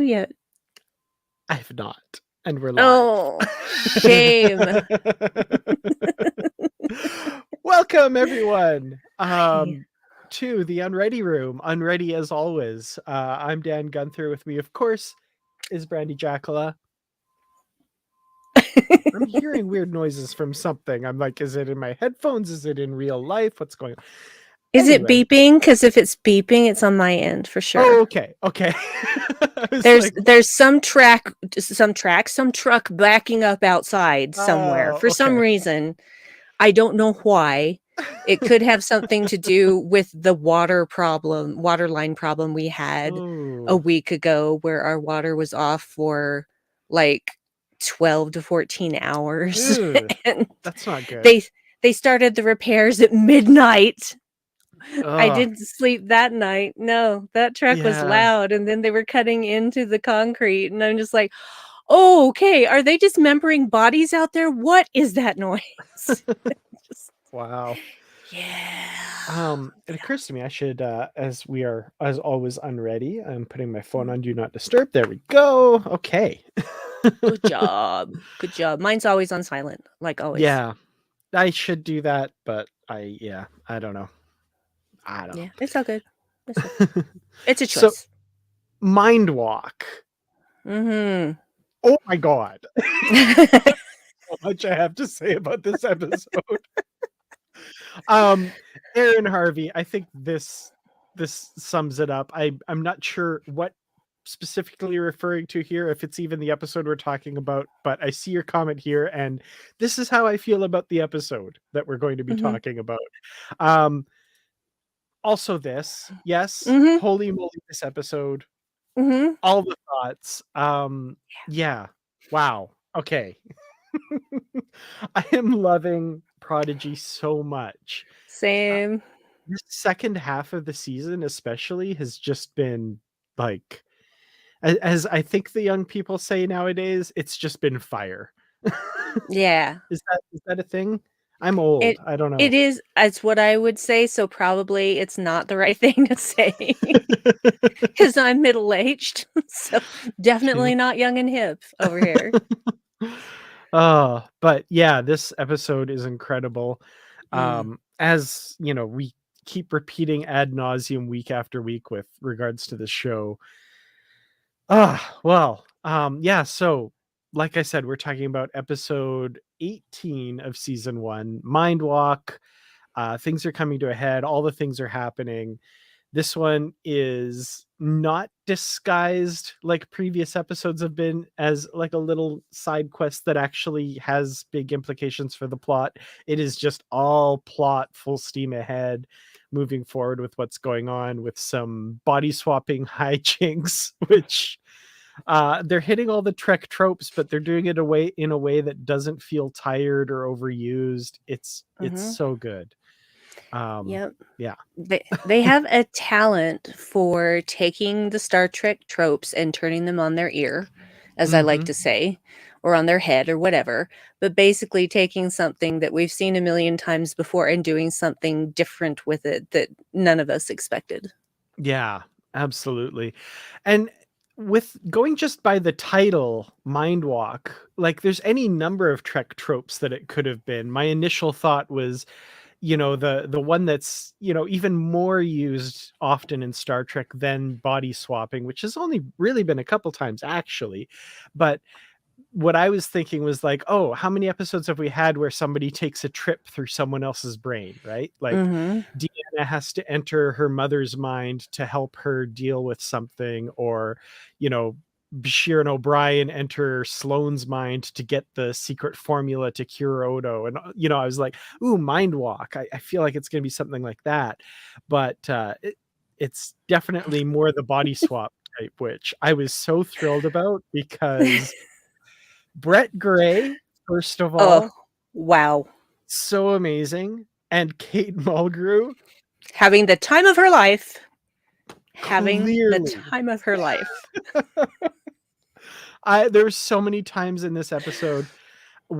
yet? I have not. And we're live. Oh, shame. Welcome, everyone, Hi. to the Unready room. Unready as always. I'm Dan Gunther. With me, of course, is Brandi Jackola. I'm hearing weird noises from something. I'm like, is it in my headphones? Is it in real life? What's going on? Is it Anyway. beeping? Because if it's beeping, it's on my end for sure. Oh, okay. I was There's like, some truck backing up outside somewhere oh, for some okay. reason. I don't know why. It could have something to do with the water line problem we had a Ooh. week ago, where our water was off for like 12 to 14 hours. Ugh, And that's not good. they started the repairs at midnight. I Oh, didn't sleep that night. No, that truck was yeah. loud, and then they were cutting into the concrete, and I'm just like, "Oh, okay, are they dismembering bodies out there? What is that noise?" Just Wow. yeah. It occurs to me I should, as we are, as always, unready. I'm putting my phone on Do Not Disturb. There we go. Okay. Good job. Good job. Mine's always on silent, like always. Yeah, I should do that, but I don't know. Yeah, it's all good. It's okay. know. It's a So, choice. Mindwalk. Mhm. Oh my God. So much I have to say about this episode. Aaron Harvey, I think this sums it up. I'm not sure what specifically you're referring to here, if it's even the episode we're talking about, but I see your comment here, and this is how I feel about the episode that we're going to be Mhm. talking about. Um, Also this, yes, Mhm. holy moly, this episode, Mhm. all the thoughts. Yeah, wow. Okay. I am loving Prodigy so much. Uh, Same. this second half of the season especially has just been like, as I think the young people say nowadays, it's just been fire. Yeah. Is that a thing? I'm old. It I don't it know. is it's what I would say, so probably it's not the right thing to say because I'm middle-aged, so True. definitely not young and hip over here. But yeah, this episode is incredible. Mm. As you know, we keep repeating ad nauseum week after week with regards to the show. Yeah, so like I said, we're talking about episode 18 of season 1, Mindwalk. Things are coming to a head, all the things are happening. This one is not disguised like previous episodes have been as like a little side quest that actually has big implications for the plot. It is just all plot, full steam ahead, moving forward with what's going on with some body swapping hijinks, which they're hitting all the Trek tropes, but they're doing it in a way that doesn't feel tired or overused. It's Mhm. so good. Um, Yep. yeah. They have a talent for taking the Star Trek tropes and turning them on their ear, as I like Hmm. to say, or on their head or whatever, but basically taking something that we've seen a million times before and doing something different with it that none of us expected. Yeah, absolutely. And with going just by the title, Mindwalk, like there's any number of Trek tropes that it could have been. My initial thought was, the one that's, even more used often in Star Trek than body swapping, which has only really been a couple times actually. But what I was thinking was like, oh, how many episodes have we had where somebody takes a trip through someone else's brain, right? Like Mhm. Deanna has to enter her mother's mind to help her deal with something, or, you know, Bashir and O'Brien enter Sloane's mind to get the secret formula to cure Odo. And, I was like, ooh, Mind Walk. I feel like it's going to be something like that. But it's definitely more the body swap type, which I was so thrilled about because Brett Gray, first of Oh, all, wow. so amazing. And Kate Mulgrew, Having the time of her life. Having the clearly. time of her life. There's so many times in this episode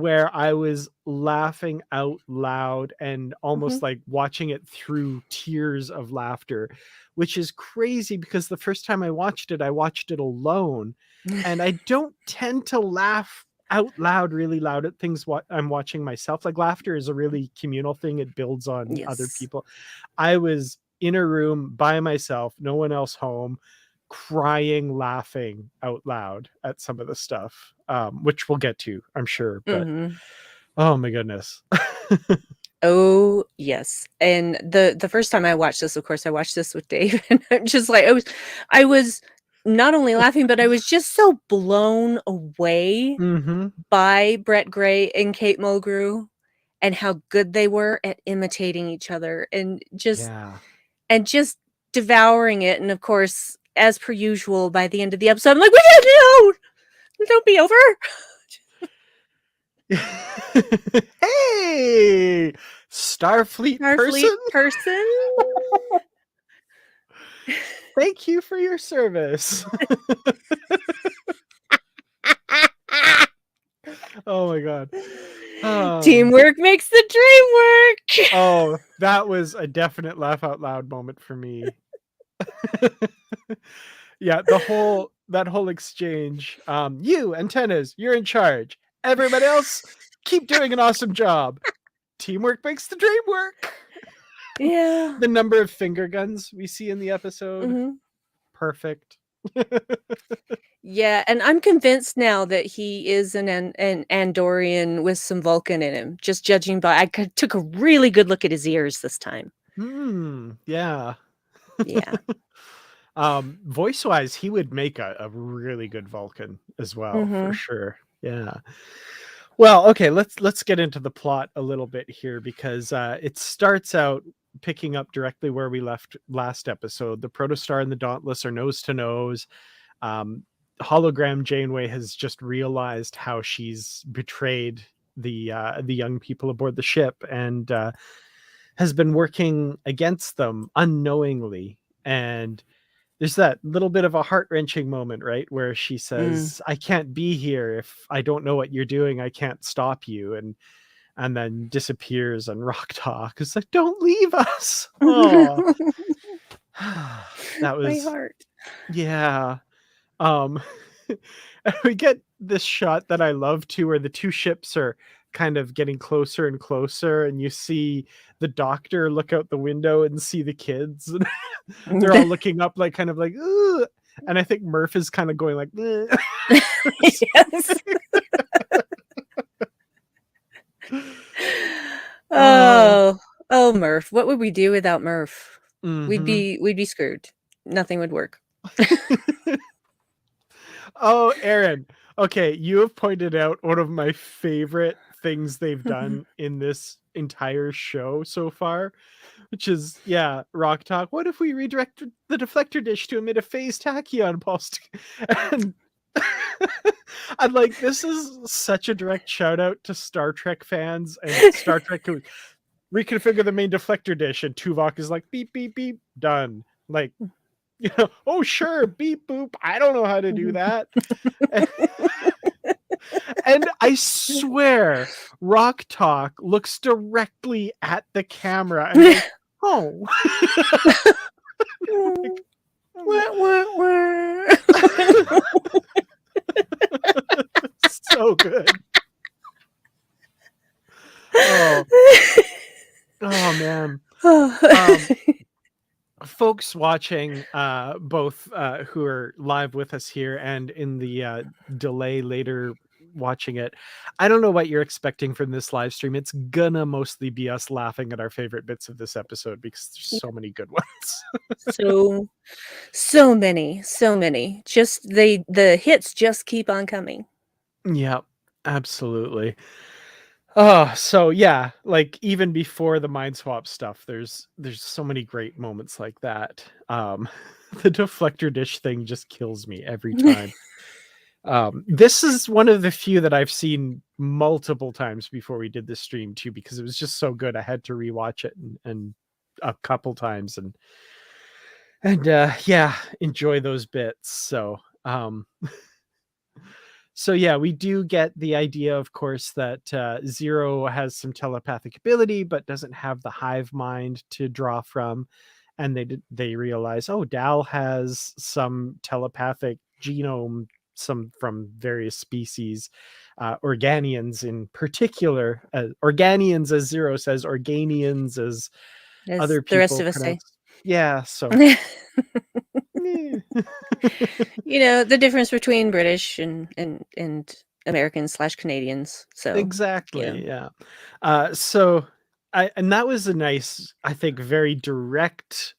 where I was laughing out loud and almost like watching it through tears of laughter, which is crazy because the first time I watched it alone. And I don't tend to laugh out loud, really loud at things what I'm watching myself. Like laughter is a really communal thing. It builds on other Yes. people. I was in a room by myself, no one else home, crying, laughing out loud at some of the stuff, which we'll get to, I'm sure. But oh my goodness. Oh yes. And the first time I watched this, of course, I watched this with Dave, and I'm just like I was not only laughing, but I was just so blown away by Brett Gray and Kate Mulgrew and how good they were at imitating each other and just devouring it. And of course, as per usual, by the end of the episode, I'm like, we don't be over. Hey, Starfleet person. Thank you for your service. Oh my god. Teamwork makes the dream work. Oh, that was a definite laugh out loud moment for me. Yeah, that whole exchange. You, antennas, you're in charge. Everybody else, keep doing an awesome job. Teamwork makes the dream work. Yeah. The number of finger guns we see in the episode. Perfect. Yeah, and I'm convinced now that he is an Andorian with some Vulcan in him. Just judging by, took a really good look at his ears this time. Yeah. Yeah. Voice wise, he would make a really good Vulcan as well, for sure. Yeah. Well, okay, let's get into the plot a little bit here, because it starts out picking up directly where we left last episode. The Protostar and the Dauntless are nose to nose. Hologram Janeway has just realized how she's betrayed the young people aboard the ship, and has been working against them unknowingly. And there's that little bit of a heart-wrenching moment, right, where she says, I can't be here if I don't know what you're doing. I can't stop you. And then disappears, and Rock Talk is like, don't leave us. Oh, that was my heart. Yeah. We get this shot that I love too, where the two ships are kind of getting closer and closer, and you see the Doctor look out the window and see the kids. They're all looking up, like kind of like, ooh. And I think Murph is kind of going like, yes. Oh, Murph. What would we do without Murph? We'd be screwed. Nothing would work. Oh, Aaron. Okay, you have pointed out one of my favorite things they've done in this entire show so far, which is, Rock Talk. What if we redirect the deflector dish to emit a phased tachyon pulse? And I'm like, this is such a direct shout out to Star Trek fans and Star Trek who reconfigure the main deflector dish, and Tuvok is like, beep, beep, beep, done. Like, oh sure, beep boop. I don't know how to do that. And I swear, Rock Talk looks directly at the camera and goes, oh. So good. Oh man. Folks watching, both who are live with us here and in the delay later watching it, I don't know what you're expecting from this live stream. It's gonna mostly be us laughing at our favorite bits of this episode, because there's so many good ones. so many. Just the hits just keep on coming. Yeah, absolutely. Oh, so yeah, like even before the mind swap stuff, there's so many great moments like that. The deflector dish thing just kills me every time. This is one of the few that I've seen multiple times before we did this stream too, because it was just so good. I had to rewatch it and a couple times and enjoy those bits. So So yeah, we do get the idea, of course, that Zero has some telepathic ability, but doesn't have the hive mind to draw from. And they realize, oh, Dal has some telepathic genome, some from various species, Organians in particular. Organians, as Zero says, Organians, as As other the rest people of us say. pronounce. Yeah, so. The difference between British and Americans slash Canadians. So, Exactly, yeah. So and that was a nice, I think, very direct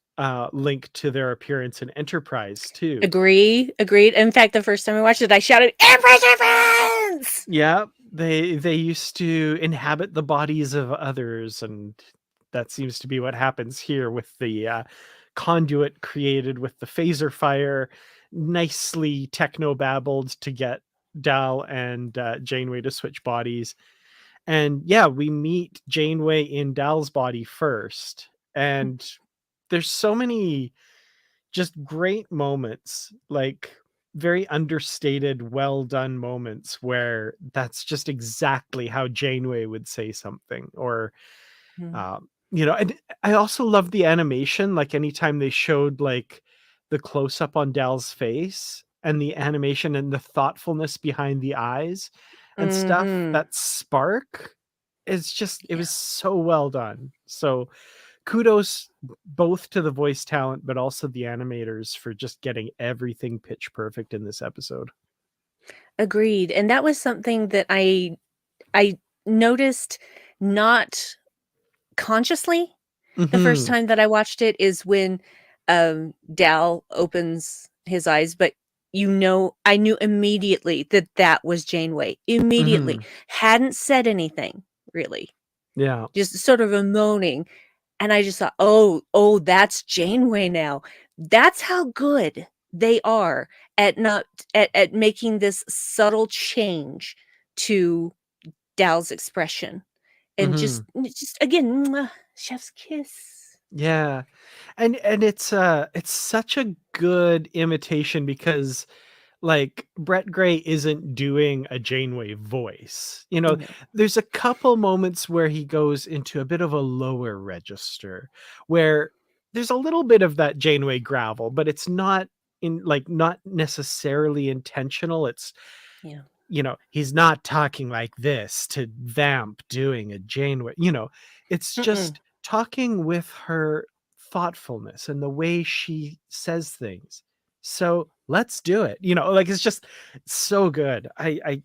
link to their appearance in Enterprise too. agreed. In fact, the first time I watched it, I shouted, "Empress Defense!" Yeah, they used to inhabit the bodies of others, and that seems to be what happens here with the conduit created with the phaser fire, nicely techno babbled to get Dal and Janeway to switch bodies. And yeah, we meet Janeway in Dal's body first. And there's so many just great moments, like very understated, well done moments where that's just exactly how Janeway would say something. Or, Mhm. and I also love the animation. Like anytime they showed like the close up on Dal's face and the animation and the thoughtfulness behind the eyes and stuff, Mhm. that spark it's just it Yeah. was so well done. So kudos both to the voice talent but also the animators for just getting everything pitch perfect in this episode. Agreed. And that was something that I noticed not consciously the first Mhm. time that I watched it is when, Dal opens his eyes, but I knew immediately that that was Janeway. Immediately. Mhm. Hadn't said anything, really. Yeah. Just sort of a moaning, and I just thought, "Oh, that's Janeway now." That's how good they are at not at making this subtle change to Dal's expression, and just Mhm. just again, mwah, chef's kiss. Yeah. And it's such a good imitation because like Brett Gray isn't doing a Janeway voice. No. There's a couple moments where he goes into a bit of a lower register where there's a little bit of that Janeway gravel, but it's not necessarily intentional. It's Yeah. he's not talking like this to Vamp doing a Janeway. It's Mm-mm. just talking with her thoughtfulness and the way she says things. So let's do it. Like it's just so good. I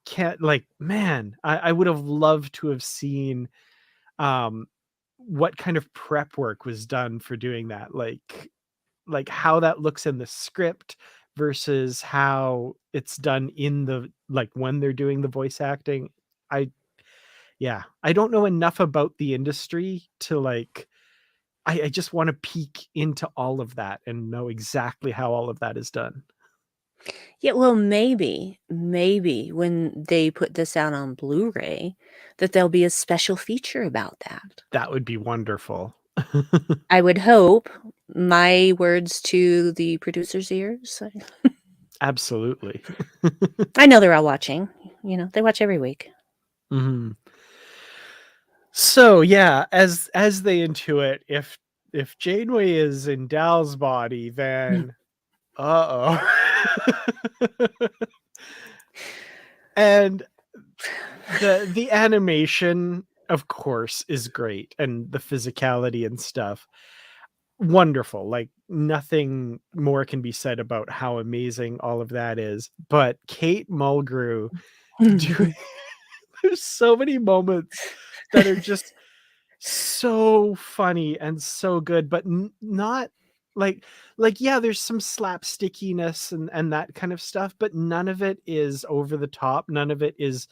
can't like man, I would have loved to have seen um what kind of prep work was done for doing that. Like how that looks in the script versus how it's done in the like when they're doing the voice acting. I Yeah, I don't know enough about the industry to like I just want to peek into all of that and know exactly how all of that is done. Yeah, well, maybe when they put this out on Blu-ray, that there'll be a special feature about that. That would be wonderful. I would hope. My words to the producer's ears. Absolutely. I know they're all watching. They watch every week. Mhm. So yeah, as they intuit, if Janeway is in Dal's body, Yeah. then uh-oh. And the animation, of course, is great, and the physicality and stuff, wonderful. Like nothing more can be said about how amazing all of that is. But Kate Mulgrew doing there's so many moments that are just so funny and so good, but not like yeah, there's some slapstickiness and that kind of stuff, but none of it is over the top. None of it is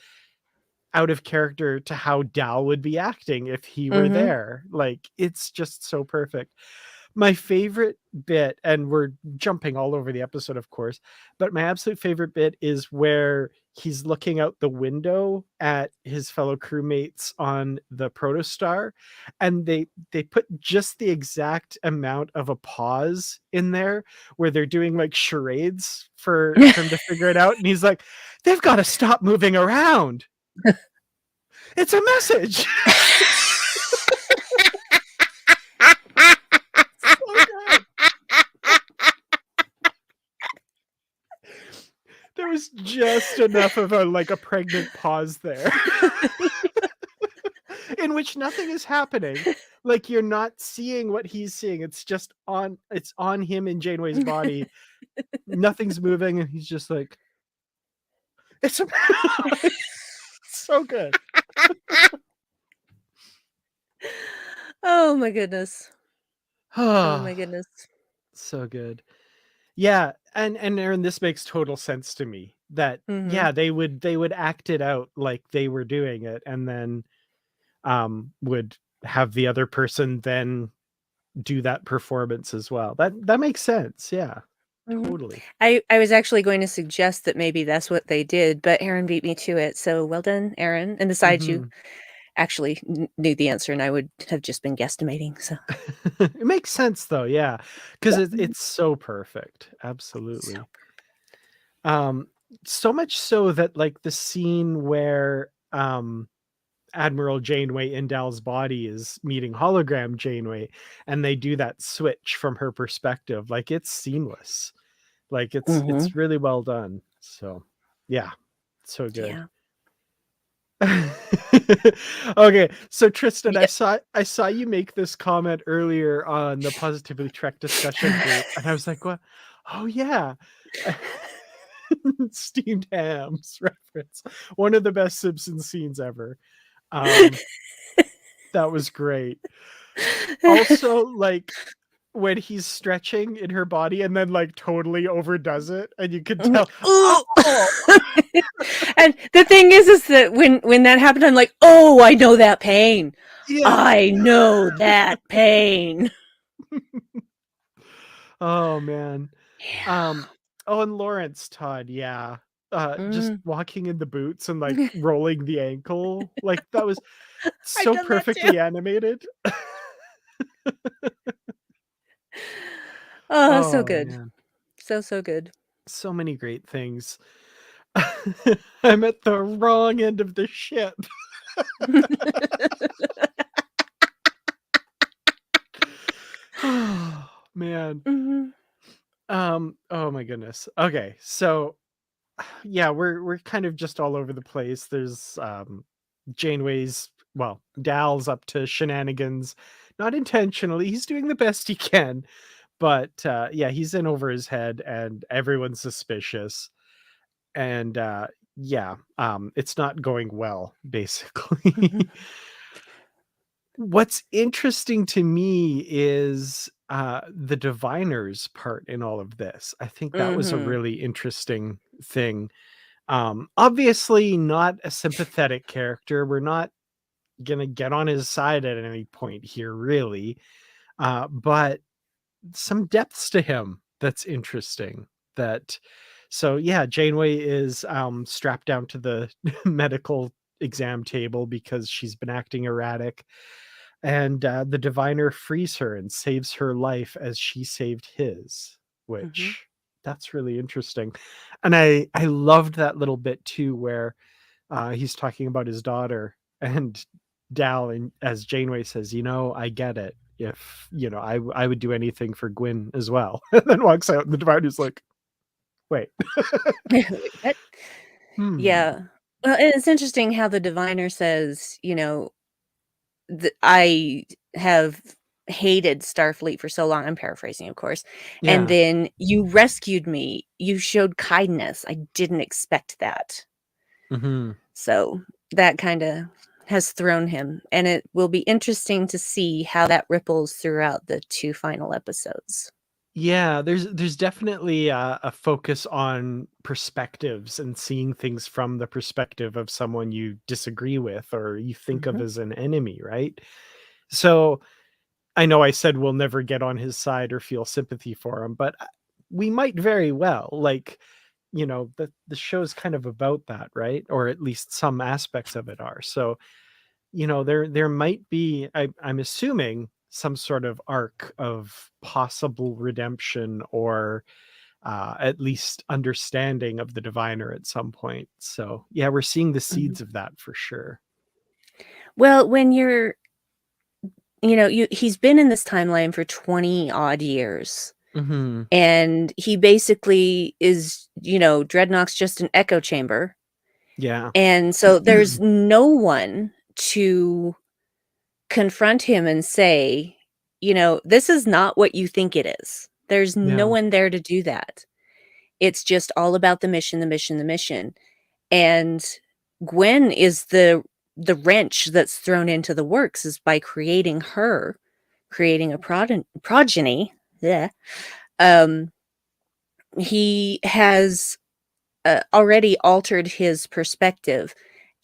out of character to how Dal would be acting if he were Mhm. there. Like it's just so perfect. My favorite bit, and we're jumping all over the episode, of course, but my absolute favorite bit is where he's looking out the window at his fellow crewmates on the protostar, and they put just the exact amount of a pause in there where they're doing like charades for him to figure it out, and he's like, they've got to stop moving around. It's a message. So good. There was just enough of a pregnant pause there. In which nothing is happening. Like, you're not seeing what he's seeing. It's on him and Janeway's body. Nothing's moving, and he's just like, it's a so good. Oh my goodness. Oh my Oh, goodness. so good. Yeah, and Aaron, this makes total sense to me that Mhm. yeah, they would act it out like they were doing it, and then would have the other person then do that performance as well. That makes sense. Yeah, Mhm. totally. I was actually going to suggest that maybe that's what they did, but Aaron beat me to it, so well done, Aaron, and besides, you Mhm. actually knew the answer, and I would have just been guesstimating, so It makes sense though, yeah, because yeah. it's so perfect. So Absolutely. Um, so much so that like the scene where Admiral Janeway in Dal's body is meeting hologram Janeway, and they do that switch from her perspective, like it's seamless. Like Mhm. it's really well done. So yeah, so good. Yeah. Okay, so Tristan, I Yeah. saw you make this comment earlier on the Positively Trek discussion group, and I was like, "What? Oh yeah, steamed hams reference. One of the best Simpsons scenes ever. Um, that was great. Also, like when he's stretching in her body and then like totally overdoes it, and you can Mhm. tell, Ooh. oh And the thing is that when that happened, I'm like, "Oh, I know that pain. yeah, I know that pain." oh man. Yeah. Um, oh, and Lawrence Todd, yeah. Just Mm. walking in the boots and like rolling the ankle. Like that was I've so done that too. perfectly animated. Oh, so Oh good. man. So, so good. So many great things. I'm at the wrong end of the ship. Oh man. Mhm. Oh my goodness. Okay. So yeah, we're kind of just all over the place. There's Janeway's, well, Dal's up to shenanigans, not intentionally. He's doing the best he can, but yeah, he's in over his head, and everyone's suspicious. And yeah, it's not going well, Mhm. basically. What's interesting to me is the diviner's part in all of this. I think that was a Mhm. really interesting thing. Obviously not a sympathetic character. We're not gonna get on his side at any point here, really. But some depths to him that's interesting. That so yeah, Janeway is strapped down to the medical exam table because she's been acting erratic, and the diviner frees her and saves her life as she saved his, Mhm. which that's really interesting. And I loved that little bit too where he's talking about his daughter, and Dal, and as Janeway says, I get it. If I would do anything for Gwyn as well. And then walks out, and the diviner's like, wait. Wait, what? Hmm. Yeah. Well, and it's interesting how the diviner says, I have hated Starfleet for so long. I'm paraphrasing, of course. And Yeah. then you rescued me. You showed kindness. I didn't expect that. Hmm. So that kind of has thrown him. And it will be interesting to see how that ripples throughout the two final episodes. Yeah, there's definitely a focus on perspectives and seeing things from the perspective of someone you disagree with or you think of Mhm. as an enemy, right? So I know I said we'll never get on his side or feel sympathy for him, but we might very well. Like, the show's kind of about that, right? Or at least some aspects of it are. So, there might be, I'm assuming, some sort of arc of possible redemption or at least understanding of the diviner at some point. So yeah, we're seeing the Mhm. seeds of that for sure. Well, when you're he's been in this timeline for 20 odd years, Mm-hmm. and he basically is, Dreadnought's just an echo chamber, Yeah. and so there's no one to confront him and say, "This is not what you think it is." There's no Yeah. one there to do that. It's just all about the mission, the mission, the mission. And Gwen is the wrench that's thrown into the works is by creating a progeny. Yeah. Um, he has already altered his perspective,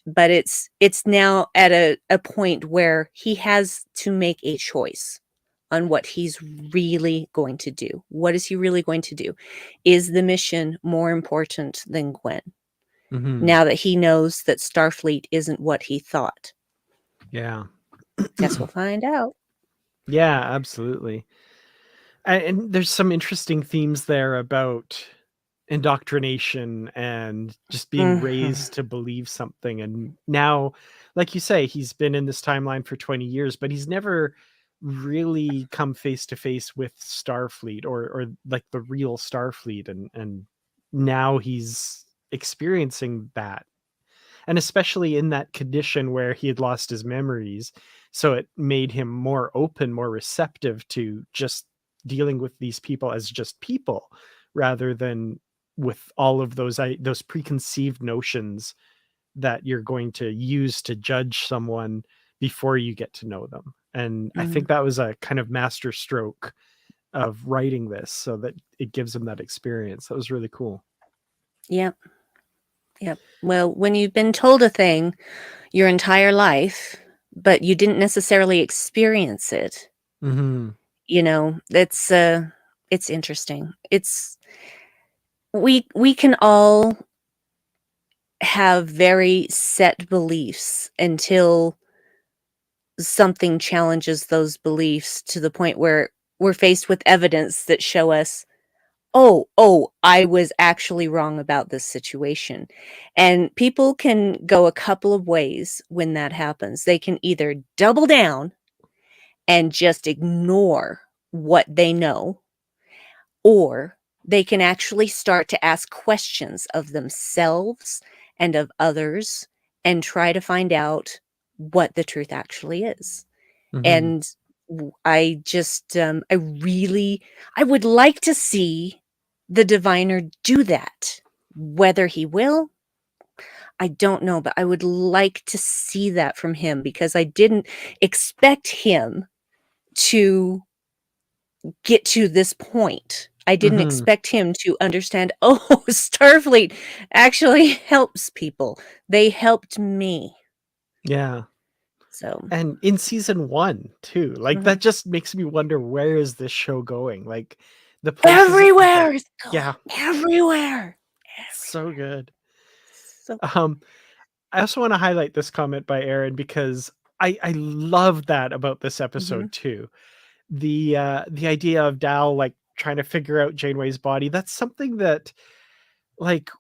but it's now at a point where he has to make a choice on what he's really going to do. What is he really going to do? Is the mission more important than Gwen? Mm-hmm. Now that he knows that Starfleet isn't what he thought. Yeah. Guess we'll find out. Yeah, absolutely. And there's some interesting themes there about indoctrination and just being Mhm. raised to believe something. And now, like you say, he's been in this timeline for 20 years, but he's never really come face to face with Starfleet or like the real Starfleet. And now he's experiencing that, and especially in that condition where he had lost his memories. So it made him more open, more receptive to just dealing with these people as just people, rather than with all of those preconceived notions that you're going to use to judge someone before you get to know them. And I Mhm. think that was a kind of master stroke of writing this, so that it gives him that experience. That was really cool. Yep. Yep. Well, when you've been told a thing your entire life, but you didn't necessarily experience it, Hmm. it's interesting. We can all have very set beliefs until something challenges those beliefs to the point where we're faced with evidence that show us, oh, I was actually wrong about this situation. And people can go a couple of ways when that happens. They can either double down and just ignore what they know, or they can actually start to ask questions of themselves and of others and try to find out what the truth actually is. Hmm. And I just, I would like to see the diviner do that. Whether he will, I don't know, but I would like to see that from him because I didn't expect him to get to this point. I didn't Hmm. expect him to understand, oh, Starfleet actually helps people. They helped me. Yeah. So, And in season 1 too, like, mhm. that just makes me wonder, where is this show going? Like, the places it could go. Everywhere! It's Yeah, going everywhere. so good. So um I also want to highlight this comment by Aaron, because I love that about this mhm, episode too. The idea of Dal, like, trying to figure out Janeway's body. That's something that, like,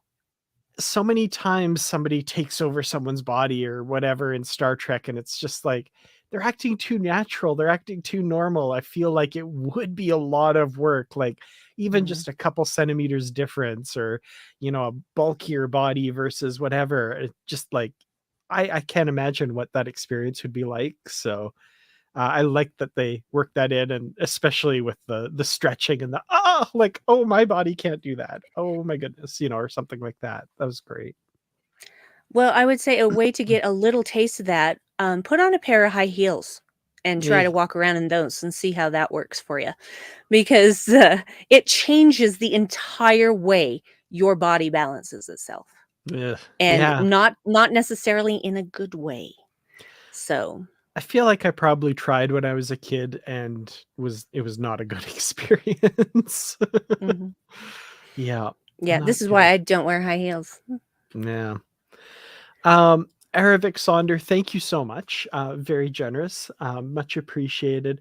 so many times somebody takes over someone's body or whatever in Star Trek, and it's just like they're acting too natural, they're acting too normal. I feel like it would be a lot of work, like even mhm, just a couple centimeters difference, or a bulkier body versus whatever. It just, like, I can't imagine what that experience would be like. So I like that they work that in, and especially with the stretching and like, oh, my body can't do that. Oh my goodness, or something like that. That was great. well, I would say a way to get a little taste of that, put on a pair of high heels and try Yeah. to walk around in those and see how that works for you, because, it changes the entire way your body balances itself, Ugh. and Yeah. not necessarily in a good way. So, I feel like I probably tried when I was a kid, and it was not a good experience. mhm. Yeah, Yeah, not this is why good. I don't wear high heels. Yeah. Aravic Sonder, thank you so much. Very generous. Much appreciated.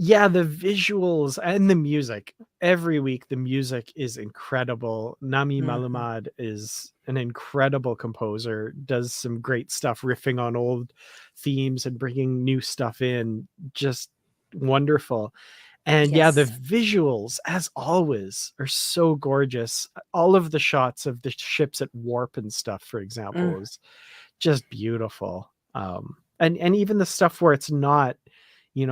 Yeah, the visuals and the music. Every week, the music is incredible. Nami Mhm. Malamad is an incredible composer, does some great stuff, riffing on old themes and bringing new stuff in. Just wonderful. And yeah, the Yes. visuals, as always, are so gorgeous. All of the shots of the ships at warp and stuff, for Mm. example, is just beautiful. And even the stuff where it's not,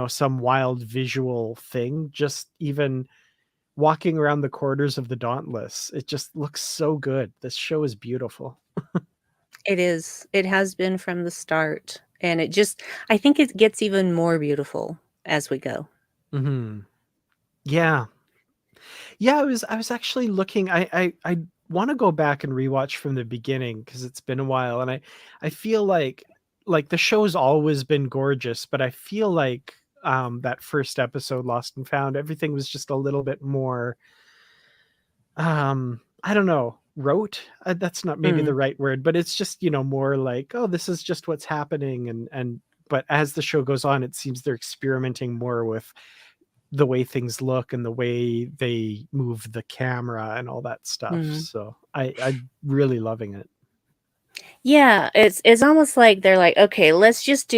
some wild visual thing, just even walking around the corridors of the Dauntless, it just looks so good. This show is beautiful. It is. It has been from the start, and I think it gets even more beautiful as we go. Hmm. Yeah. Yeah, I was actually looking. I want to go back and rewatch from the beginning because it's been a while, and I feel like the show's always been gorgeous, but I feel like that first episode, Lost and Found, everything was just a little bit more I don't know, rote. That's not maybe the Mm, right word, but it's just, more like, oh, this is just what's happening. And but as the show goes on, it seems they're experimenting more with the way things look and the way they move the camera and all that stuff. mhm. So I'm really loving it. Yeah, it's almost like they're like, "Okay, let's just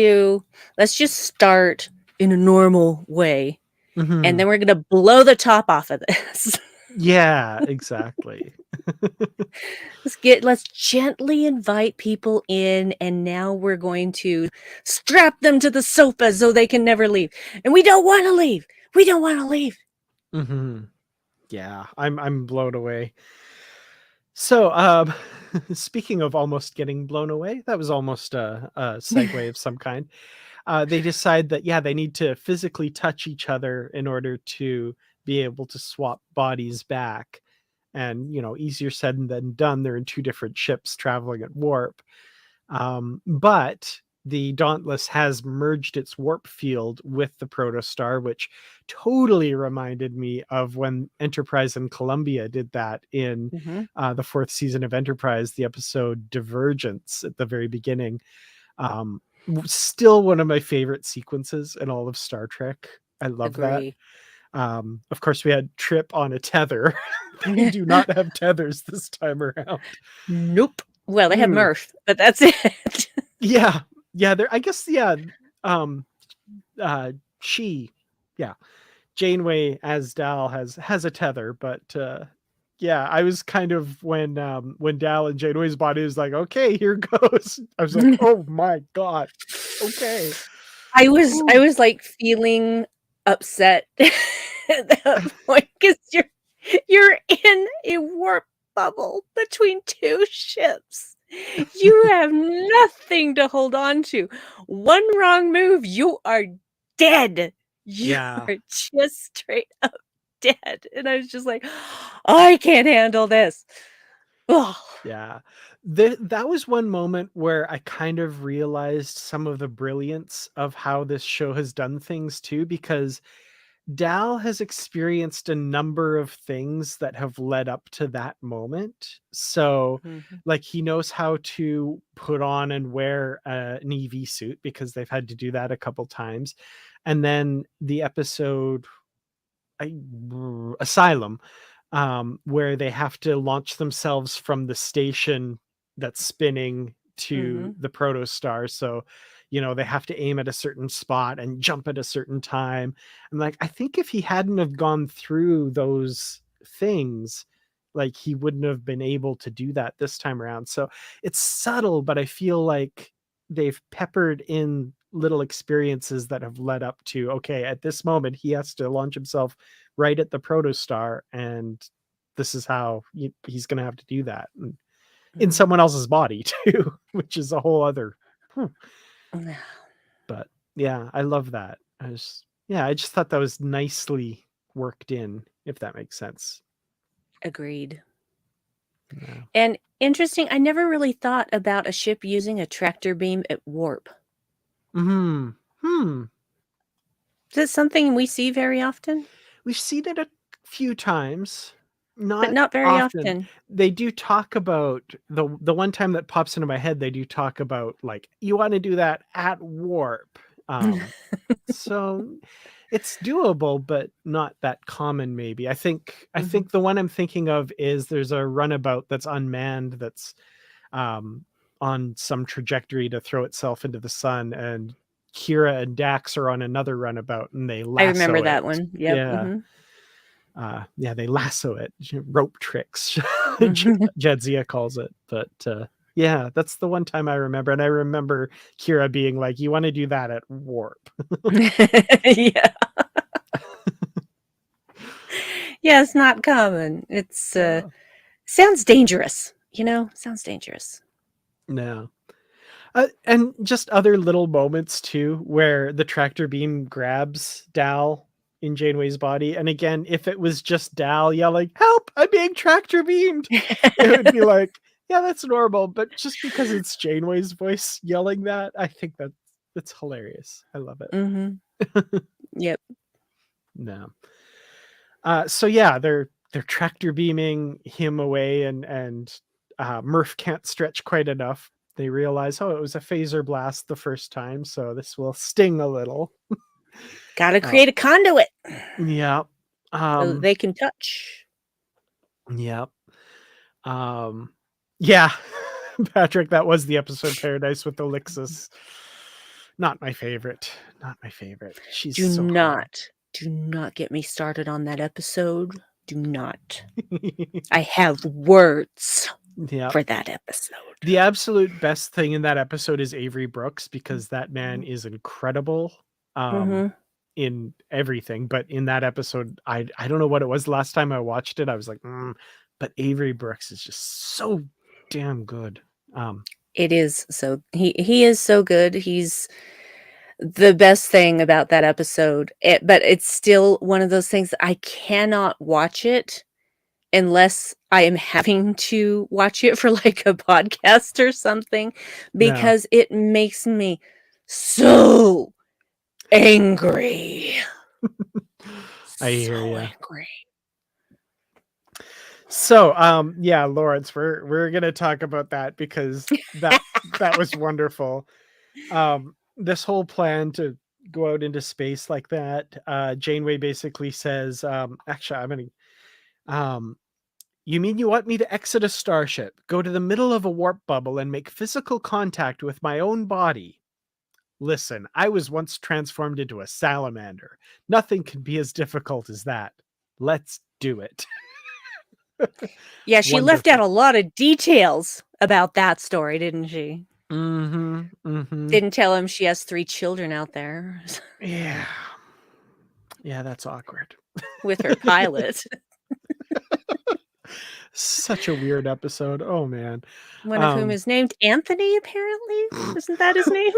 start in a normal way, and Hmm. then we're gonna blow the top off of this." Yeah, exactly. Let's gently invite people in, and now we're going to strap them to the sofa so they can never leave. And we don't want to leave. We don't want to leave. Hmm. Yeah, I'm blown away. So, speaking of almost getting blown away, that was almost a segue of some kind. They decide that, yeah, they need to physically touch each other in order to be able to swap bodies back. And, easier said than done. They're in two different ships traveling at warp. But the Dauntless has merged its warp field with the Protostar, which totally reminded me of when Enterprise and Columbia did that in Mhm. the fourth season of Enterprise, the episode Divergence at the very beginning. Still one of my favorite sequences in all of Star Trek. I love that. Agree. Of course, we had Trip on a tether. They do not have tethers this time around. Nope. Well, they have Mm, Murph, but that's it. yeah, yeah. There, I guess, yeah. Um, she, yeah, Janeway as Dal has a tether, but yeah, I was kind of when Dal and Janeway's body was like, okay, here goes. I was like, oh my god, okay. I Whew. was like feeling upset at that point because you're in a warp bubble between two ships. You have nothing to hold on to. One wrong move, you are dead. You Yeah, are just straight up dead. And I was just like, I can't handle this. Oh. yeah. That was one moment where I kind of realized some of the brilliance of how this show has done things too, because Dal has experienced a number of things that have led up to that moment. So, Mhm, like, he knows how to put on and wear an EV suit because they've had to do that a couple times. And then the episode I, Asylum, where they have to launch themselves from the station that's spinning to mhm, the protostar. So, they have to aim at a certain spot and jump at a certain time. And like, I think if he hadn't have gone through those things, like he wouldn't have been able to do that this time around. So it's subtle, but I feel like they've peppered in little experiences that have led up to, okay, at this moment he has to launch himself right at the protostar, and this is how he's going to have to do that in mhm. someone else's body too, which is a whole other. Hmm. Mm. But yeah, I love that. I just thought that was nicely worked in, if that makes sense. Agreed. Yeah. And interesting, I never really thought about a ship using a tractor beam at warp. Hmm. Hmm. Is it something we see very often? We've seen it a few times, But not not very often. often. They do talk about the one time that pops into my head, they do talk about, like, you want to do that at warp. So it's doable, but not that common. Maybe I think Mhm. the one I'm thinking of is there's a runabout that's unmanned that's um, on some trajectory to throw itself into the sun, and Kira and Dax are on another runabout and they I remember lasso it. that one. Yep. Yeah. Mhm. Yeah, they lasso it. Rope tricks, Mhm. Jadzia calls it. But yeah, that's the one time I remember. And I remember Kira being like, you want to do that at warp. Yeah. Yeah, it's not common. It's Uh, sounds dangerous, you know? Sounds dangerous. no. And just other little moments too, where the tractor beam grabs Dal in Janeway's body. And again, if it was just Dal yelling, "Help! I'm being tractor beamed," it would be like, yeah, that's normal. But just because it's Janeway's voice yelling that, I think that's hilarious. I love it. Mhm. Yep. No. So yeah, they're tractor beaming him away, and Murph can't stretch quite enough. They realize, oh, it was a phaser blast the first time, so this will sting a little. Gotta Oh, create a conduit yeah. so that Um, they can touch. yeah. Um, yeah. Patrick, that was the episode Paradise with Elixis. Not my favorite. Not my favorite. She's so hot. Do not get me started on that episode. Do not. I have words Yeah. for that episode. The absolute best thing in that episode is Avery Brooks, because that man is incredible Mhm. in everything. But in that episode, I don't know what it was last time I watched it. I was like, but Avery Brooks is just so damn good. It is so he is so good. He's the best thing about that episode. But it's still one of those things I cannot watch it unless I am having to watch it for like a podcast or something No, because it makes me so angry. I hear So you. angry. So, yeah, Lawrence, we're gonna talk about that because that was wonderful. This whole plan to go out into space like that, Janeway basically says, actually, I'm gonna, um, you mean you want me to exit a starship, go to the middle of a warp bubble, and make physical contact with my own body? Listen, I was once transformed into a salamander. Nothing can be as difficult as that. Let's do it. Yeah, she left out Wonderful. a lot of details about that story, didn't she? Mm-hmm. Mm-hmm. Didn't tell him she has 3 children out there Yeah. Yeah, that's awkward. with her pilot, Such a weird episode. Oh man. one of whom Um is named Anthony, apparently? Isn't that his name?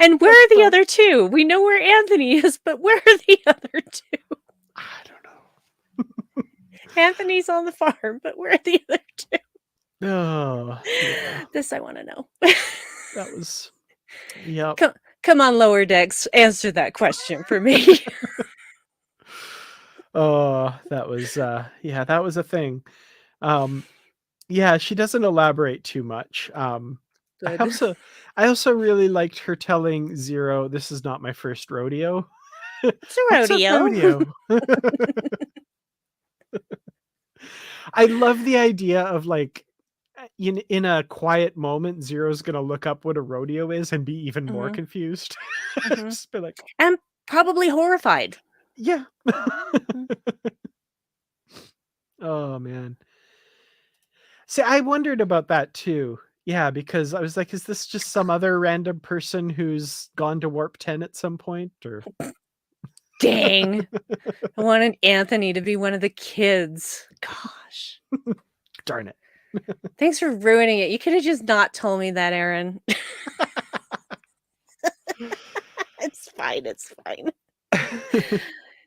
And where are the other 2? We know where Anthony is, but where are the other 2? I don't know. Anthony's on the farm, but where are the other 2? Oh, yeah. This I wanna know. That was yep. Co come on, Lower Decks, answer that question for me. Oh, that was yeah, that was a thing. Um yeah, she doesn't elaborate too much. I Good. also I also really liked her telling Zero, this is not my first rodeo. It's a What's a rodeo. rodeo? I love the idea of like in a quiet moment, Zero's gonna look up what a rodeo is and be even more Mhm, confused. mhm. Just be like, And probably horrified. yeah. Mm. Oh man. See, I wondered about that too. Yeah, because I was like, is this just some other random person who's gone to Warp 10 at some point? Or Dang. I wanted Anthony to be one of the kids. Gosh. darn it. Thanks for ruining it. You could have just not told me that, Aaron. It's fine, it's fine.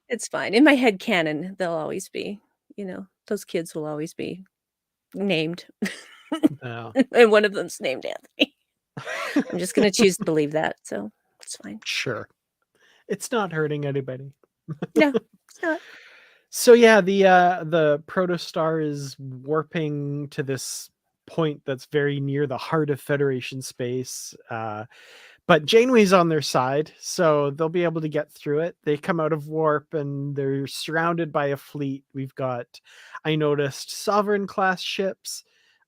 It's fine. In my head canon, they'll always be, those kids will always be named. No. And one of them's named Anthony. I'm just gonna choose to believe that, so it's fine. Sure. It's not hurting anybody. No, it's not. So yeah, the protostar is warping to this point that's very near the heart of Federation space. But Janeway's on their side, so they'll be able to get through it. They come out of warp and they're surrounded by a fleet. We've got, I noticed, Sovereign class ships,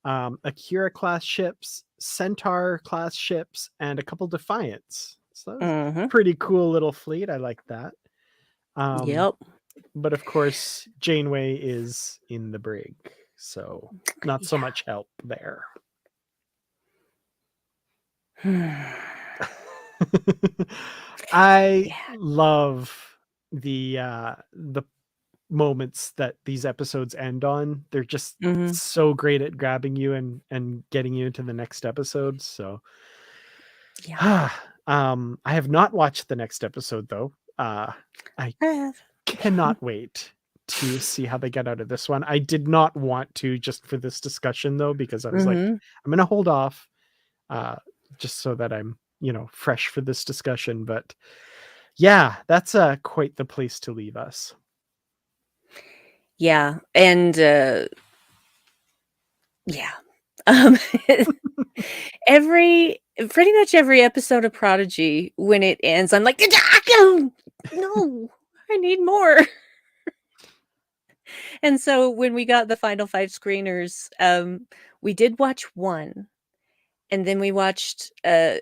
Akira class ships, Centaur class ships, and a couple Defiants. So that was a pretty cool little fleet. I like that. Yep. But of course, Janeway is in the brig, so not so much help there. I love the moments that these episodes end on. They're just so great at grabbing you and getting you into the next episode. So I have not watched the next episode though. I cannot wait to see how they get out of this one. I did not want to just for this discussion though, because I was like, I'm going to hold off just so that I'm, fresh for this discussion. But yeah, that's quite the place to leave us. Yeah. And pretty much every episode of Prodigy, when it ends, I'm like, no, I need more. And so when we got the final 5 screeners, we did watch one, and then we watched a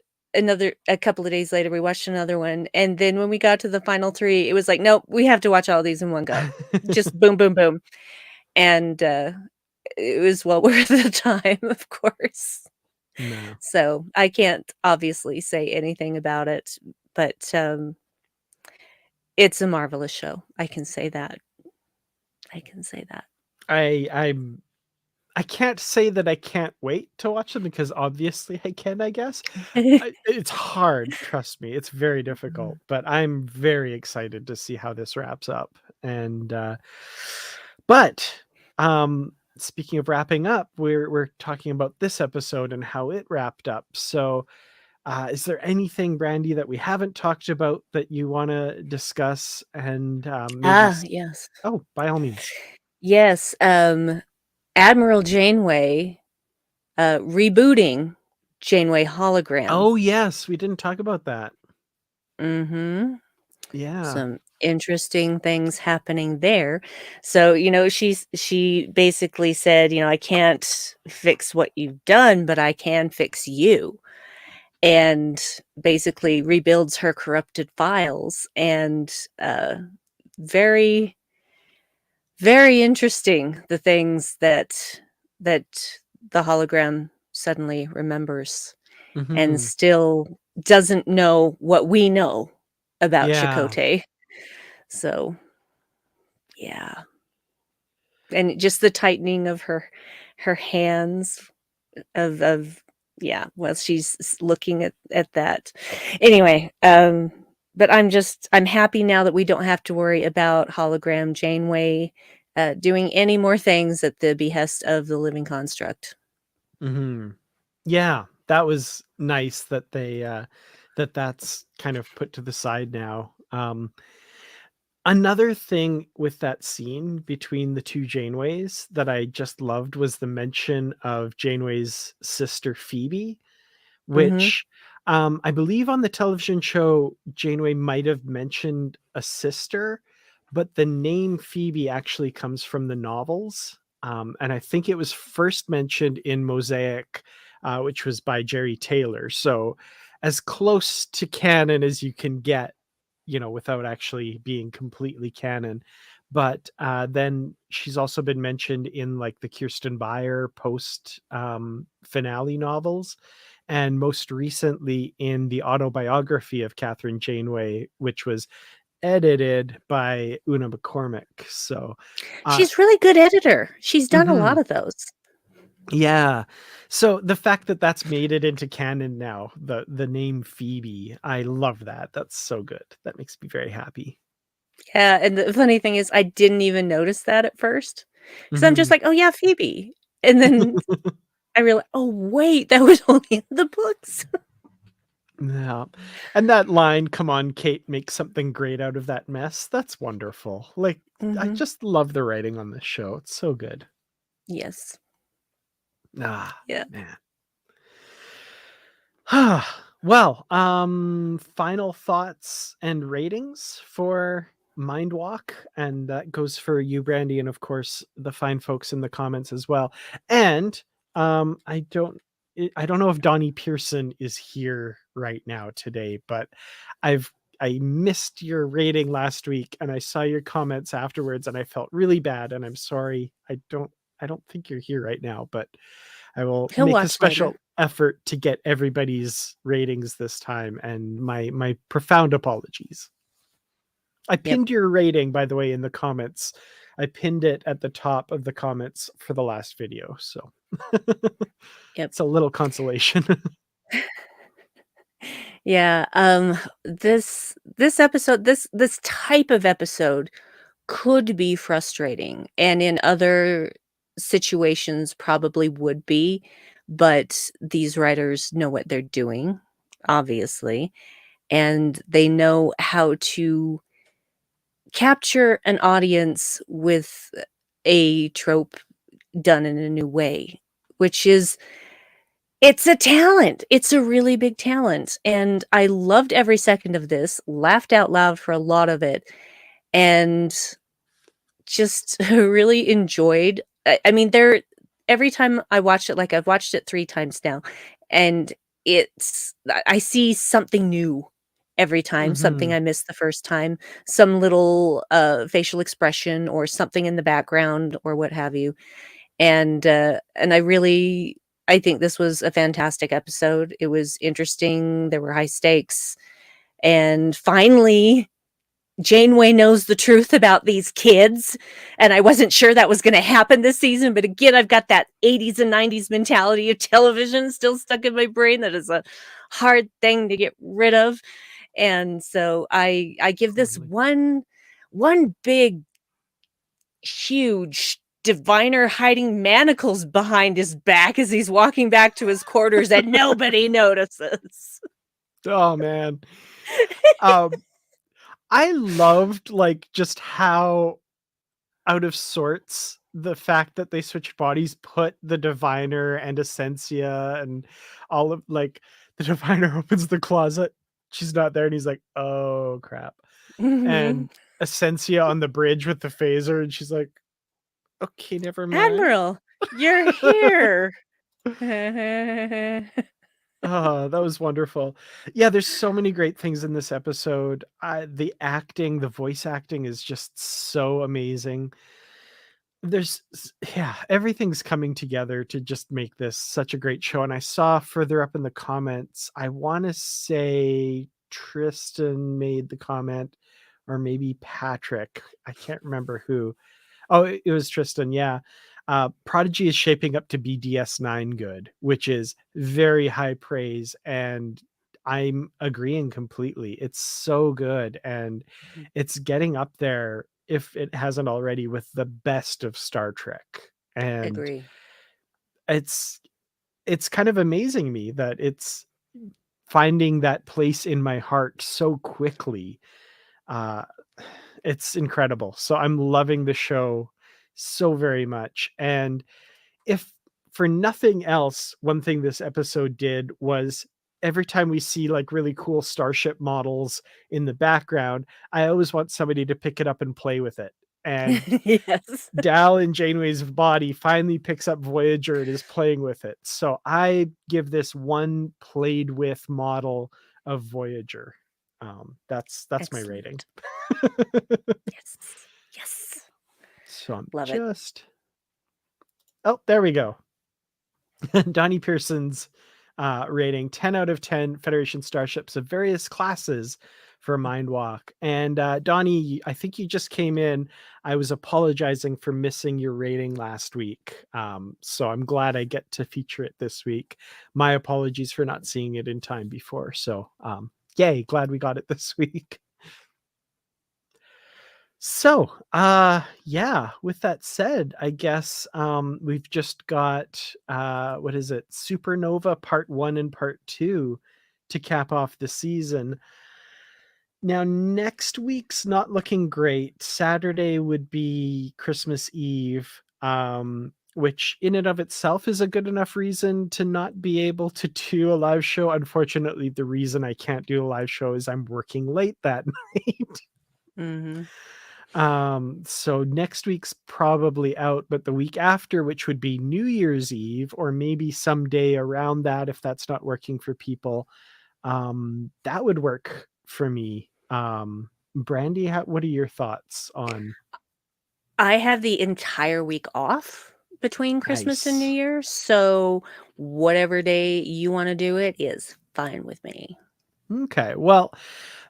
couple of days later, we watched another one. And then when we got to the final 3, it was like, nope, we have to watch all these in one go. Just boom, boom, boom. And it was well worth the time, of course. No. So I can't obviously say anything about it, but it's a marvelous show. I can say that. I can't say that I can't wait to watch them, because obviously I can, I guess. It's hard, trust me. It's very difficult, but I'm very excited to see how this wraps up. And but speaking of wrapping up, we're talking about this episode and how it wrapped up. So is there anything, Brandi, that we haven't talked about that you want to discuss? And yes. Oh, by all means. Yes. Admiral Janeway rebooting Janeway hologram. Oh yes, we didn't talk about that. Yeah. Some interesting things happening there. So, she basically said, I can't fix what you've done, but I can fix you. And basically rebuilds her corrupted files. And very, very interesting, the things that the hologram suddenly remembers and still doesn't know what we know about Chakotay. So, yeah. And just the tightening of her hands while she's looking at that. Anyway, but I'm happy now that we don't have to worry about hologram Janeway doing any more things at the behest of the living construct. Yeah, that was nice that they that's kind of put to the side now. Another thing with that scene between the two Janeways that I just loved was the mention of Janeway's sister Phoebe, which I believe on the television show Janeway might have mentioned a sister, but the name Phoebe actually comes from the novels. And I think it was first mentioned in Mosaic, which was by Jerry Taylor. So as close to canon as you can get, without actually being completely canon. But then she's also been mentioned in like the Kirsten Beyer post finale novels, and most recently in the autobiography of Catherine Janeway, which was edited by Una McCormick. So she's really good editor. She's done a lot of those. Yeah. So the fact that that's made it into canon now, the name Phoebe, I love that. That's so good. That makes me very happy. Yeah, and the funny thing is I didn't even notice that at first. Because I'm just like, oh yeah, Phoebe. And then I realized, oh wait, that was only in the books. Yeah. And that line, come on, Kate, make something great out of that mess. That's wonderful. Like, I just love the writing on this show. It's so good. Yes. Ah, Yeah. man. Well, final thoughts and ratings for Mindwalk, and that goes for you, Brandi, and of course the fine folks in the comments as well. And I don't know if Donnie Pearson is here right now today, but I missed your rating last week, and I saw your comments afterwards, and I felt really bad, and I'm sorry. I don't think you're here right now, but I will He'll make a watch later. special effort to get everybody's ratings this time, and my profound apologies. I Yep. pinned your rating, by the way, in the comments. I pinned it at the top of the comments for the last video, so Yep. it's a little consolation. Yeah. This episode, this type of episode could be frustrating, and in other situations probably would be, but these writers know what they're doing, obviously, and they know how to capture an audience with a trope done in a new way, which is it's a talent. It's a really big talent, and I loved every second of this, laughed out loud for a lot of it, and just really enjoyed I mean, there every time I watched it, like, I've watched it 3 times now, and I see something new every time, something Mhm. I missed the first time, some little, facial expression or something in the background or what have you, and I think this was a fantastic episode. It was interesting, there were high stakes, and finally Janeway knows the truth about these kids, and I wasn't sure that was gonna happen this season, but again, I've got that '80s and '90s mentality of television still stuck in my brain that is a hard thing to get rid of, and so I give this Totally. one big, huge diviner hiding manacles behind his back as he's walking back to his quarters and nobody notices. Oh man. Um I loved like just how out of sorts the fact that they switched bodies put the diviner and Essentia and all of like the diviner opens the closet, she's not there, and he's like, oh crap. Mhm. And Essentia on the bridge with the phaser, and she's like, okay, never mind. "Admiral, you're here." Oh, that was wonderful. Yeah, there's so many great things in this episode. The acting, the voice acting is just so amazing. Yeah, everything's coming together to just make this such a great show. And I saw further up in the comments, I want to say Tristan made the comment, or maybe Patrick. I can't remember who. Oh, it was Tristan, yeah. Prodigy is shaping up to be DS9 good, which is very high praise, and I'm agreeing completely. It's so good, and it's getting up there, if it hasn't already, with the best of Star Trek. And Agree. it's it's kind of amazing me that it's finding that place in my heart so quickly. Uh, it's incredible. So I'm loving the show so very much. And if for nothing else, one thing this episode did was every time we see like really cool starship models in the background, I always want somebody to pick it up and play with it. And Yes. Dal in Janeway's body finally picks up Voyager and is playing with it. So I give this one played with model of Voyager. That's my rating. Excellent. Yes. Yes. So I'm Love it. just oh, there we go. Donnie Pearson's rating 10 out of 10 Federation starships of various classes for Mindwalk. And Donnie, I think you just came in. I was apologizing for missing your rating last week. So I'm glad I get to feature it this week. My apologies for not seeing it in time before. So yay, glad we got it this week. So, yeah, with that said, I guess we've just got what is it? Supernova Part 1 and Part 2 to cap off the season. Now, next week's not looking great. Saturday would be Christmas Eve. which in and of itself is a good enough reason to not be able to do a live show. Unfortunately, the reason I can't do a live show is I'm working late that night. Mhm. So next week's probably out, but the week after, which would be New Year's Eve, or maybe someday around that, if that's not working for people, that would work for me. Brandi, what are your thoughts on? I have the entire week off between Christmas and New Nice. Year, so whatever day you wanna do it is fine with me. Okay. Well,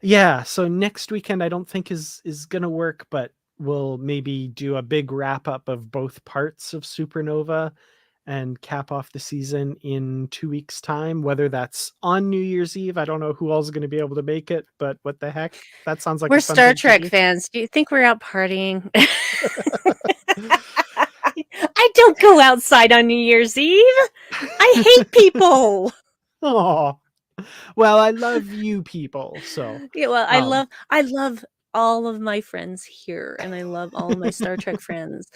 yeah, so next weekend I don't think is gonna work, but we'll maybe do a big wrap up of both parts of Supernova and cap off the season in 2 weeks' time, whether that's on New Year's Eve. I don't know who else is gonna be able to make it, but what the heck? That sounds like We're a fun Star thing to Trek do. fans. Do you think we're out partying? I don't go outside on New Year's Eve. I hate people. Oh, well, I love you people, so, Yeah, well, um I love all of my friends here, and I love all of my Star Trek friends.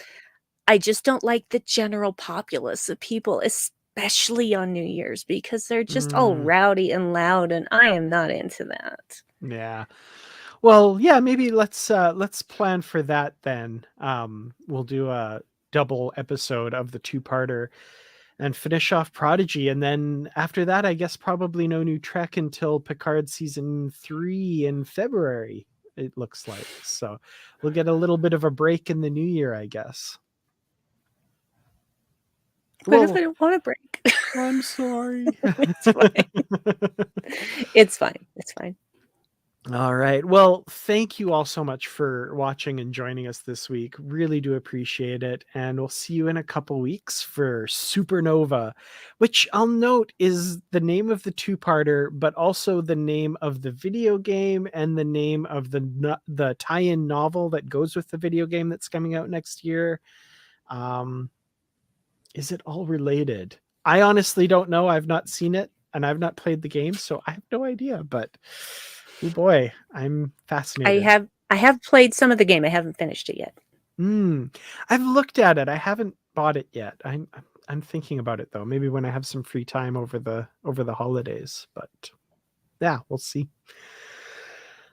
I just don't like the general populace of people, especially on New Year's, because they're just all mm, rowdy and loud, and I am not into that. yeah. Well, yeah, maybe let's plan for that then. We'll do a double episode of the two-parter and finish off Prodigy, and then after that, I guess probably no new Trek until Picard season 3 in February, it looks like. So we'll get a little bit of a break in the new year, I guess. What if Well, I don't want a break? I'm sorry. It's fine. It's fine. It's fine. All right. Well, thank you all so much for watching and joining us this week. Really do appreciate it. And we'll see you in a couple weeks for Supernova, which I'll note is the name of the two-parter, but also the name of the video game and the name of the tie-in novel that goes with the video game that's coming out next year. Um, is it all related? I honestly don't know. I've not seen it and I've not played the game, so I have no idea. But oh boy, I'm fascinated. I have played some of the game. I haven't finished it yet. I've looked at it. I haven't bought it yet. I'm thinking about it though. Maybe when I have some free time over the holidays. But yeah, we'll see.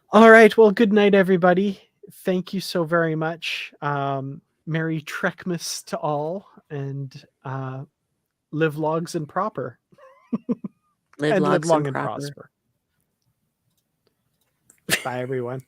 All right. Well, good night, everybody. Thank you so very much. Merry Trekmas to all, and live logs and proper, Live and live logs and long and proper. prosper. Bye, everyone.